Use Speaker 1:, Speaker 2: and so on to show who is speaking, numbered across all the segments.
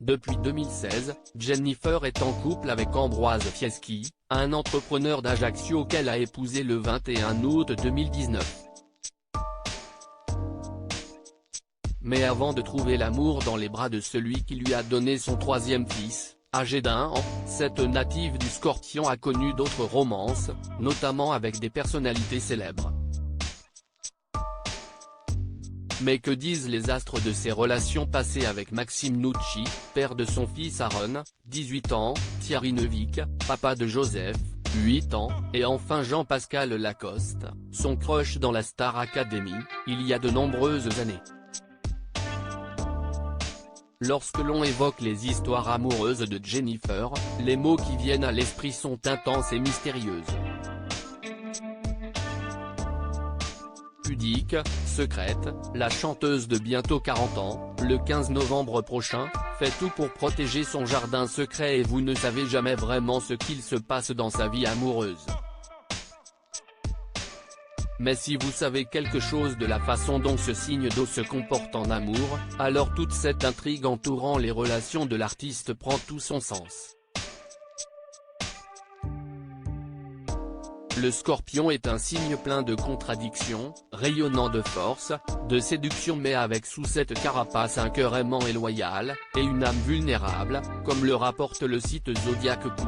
Speaker 1: Depuis 2016, Jennifer est en couple avec Ambroise Fieschi, un entrepreneur d'Ajaccio qu'elle a épousé le 21 août 2019. Mais avant de trouver l'amour dans les bras de celui qui lui a donné son troisième fils, âgé d'1 an, cette native du Scorpion a connu d'autres romances, notamment avec des personnalités célèbres. Mais que disent les astres de ses relations passées avec Maxime Nucci, père de son fils Aaron, 18 ans, Thierry Neuvik, papa de Joseph, 8 ans, et enfin Jean-Pascal Lacoste, son crush dans la Star Academy, il y a de nombreuses années. Lorsque l'on évoque les histoires amoureuses de Jennifer, les mots qui viennent à l'esprit sont intenses et mystérieuses. Pudique, secrète, la chanteuse de bientôt 40 ans, le 15 novembre prochain, fait tout pour protéger son jardin secret et vous ne savez jamais vraiment ce qu'il se passe dans sa vie amoureuse. Mais si vous savez quelque chose de la façon dont ce signe d'eau se comporte en amour, alors toute cette intrigue entourant les relations de l'artiste prend tout son sens. Le Scorpion est un signe plein de contradictions, rayonnant de force, de séduction mais avec sous cette carapace un cœur aimant et loyal, et une âme vulnérable, comme le rapporte le site Zodiac Couple.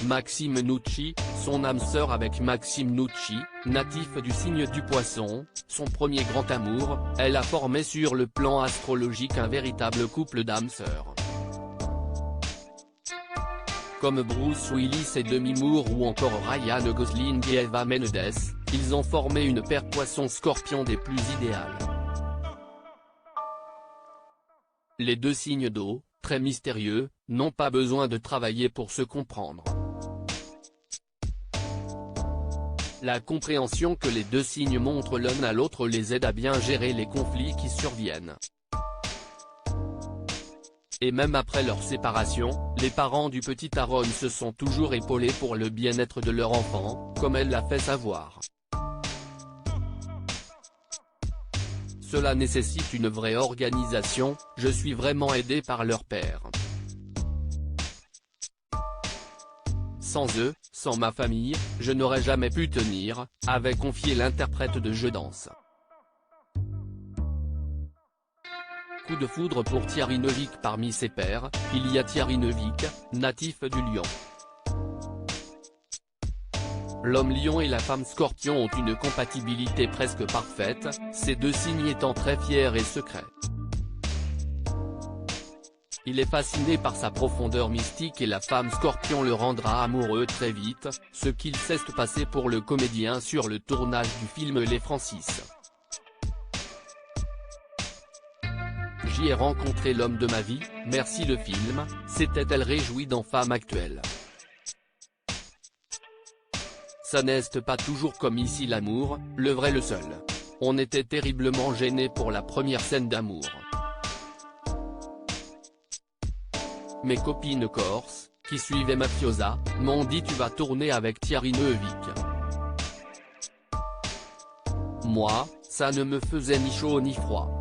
Speaker 1: Maxime Nucci, son âme sœur avec Maxime Nucci, natif du signe du Poisson, son premier grand amour, elle a formé sur le plan astrologique un véritable couple d'âmes sœurs. Comme Bruce Willis et Demi Moore ou encore Ryan Gosling et Eva Mendes, ils ont formé une paire Poisson-Scorpion des plus idéales. Les deux signes d'eau, très mystérieux, n'ont pas besoin de travailler pour se comprendre. La compréhension que les deux signes montrent l'un à l'autre les aide à bien gérer les conflits qui surviennent. Et même après leur séparation, les parents du petit Aaron se sont toujours épaulés pour le bien-être de leur enfant, comme elle l'a fait savoir. Cela nécessite une vraie organisation, je suis vraiment aidé par leur père. Sans eux, sans ma famille, je n'aurais jamais pu tenir, avait confié l'interprète de Je danse. Coup de foudre pour Thierry Neuvik. Parmi ses pairs, il y a Thierry Neuvik, natif du Lion. L'homme Lion et la femme Scorpion ont une compatibilité presque parfaite, ces deux signes étant très fiers et secrets. Il est fasciné par sa profondeur mystique et la femme Scorpion le rendra amoureux très vite, ce qu'il sait passer pour le comédien sur le tournage du film Les Francis. J'y ai rencontré l'homme de ma vie, merci le film, s'était-elle réjouie dans Femme Actuelle. Ça n'est pas toujours comme ici l'amour, le vrai le seul. On était terriblement gênés pour la première scène d'amour. Mes copines corses, qui suivaient Mafiosa, m'ont dit tu vas tourner avec Thierry Neuvik. Moi, ça ne me faisait ni chaud ni froid.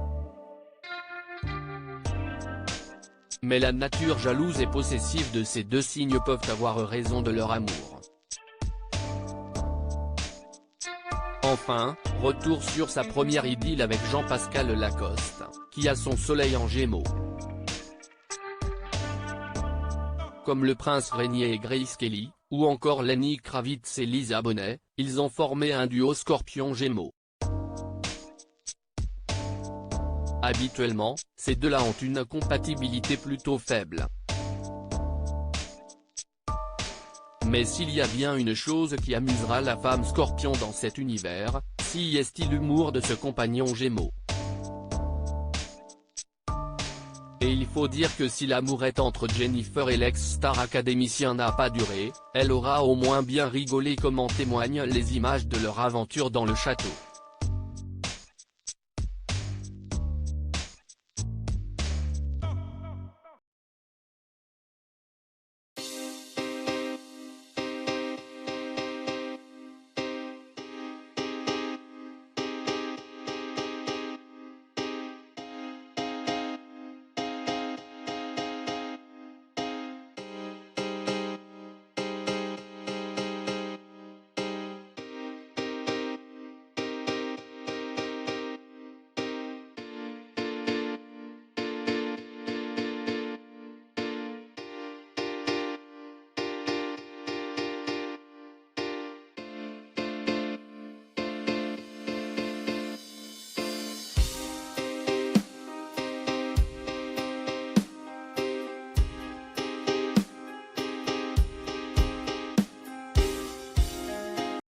Speaker 1: Mais la nature jalouse et possessive de ces deux signes peuvent avoir raison de leur amour. Enfin, retour sur sa première idylle avec Jean-Pascal Lacoste, qui a son soleil en Gémeaux. Comme le prince Régnier et Grace Kelly, ou encore Lenny Kravitz et Lisa Bonet, ils ont formé un duo Scorpion-Gémeaux. Habituellement, ces deux-là ont une compatibilité plutôt faible. Mais s'il y a bien une chose qui amusera la femme Scorpion dans cet univers, si est-il l'humour de ce compagnon Gémeaux. Et il faut dire que si l'amourette entre Jennifer et l'ex-star académicien n'a pas duré, elle aura au moins bien rigolé comme en témoignent les images de leur aventure dans le château.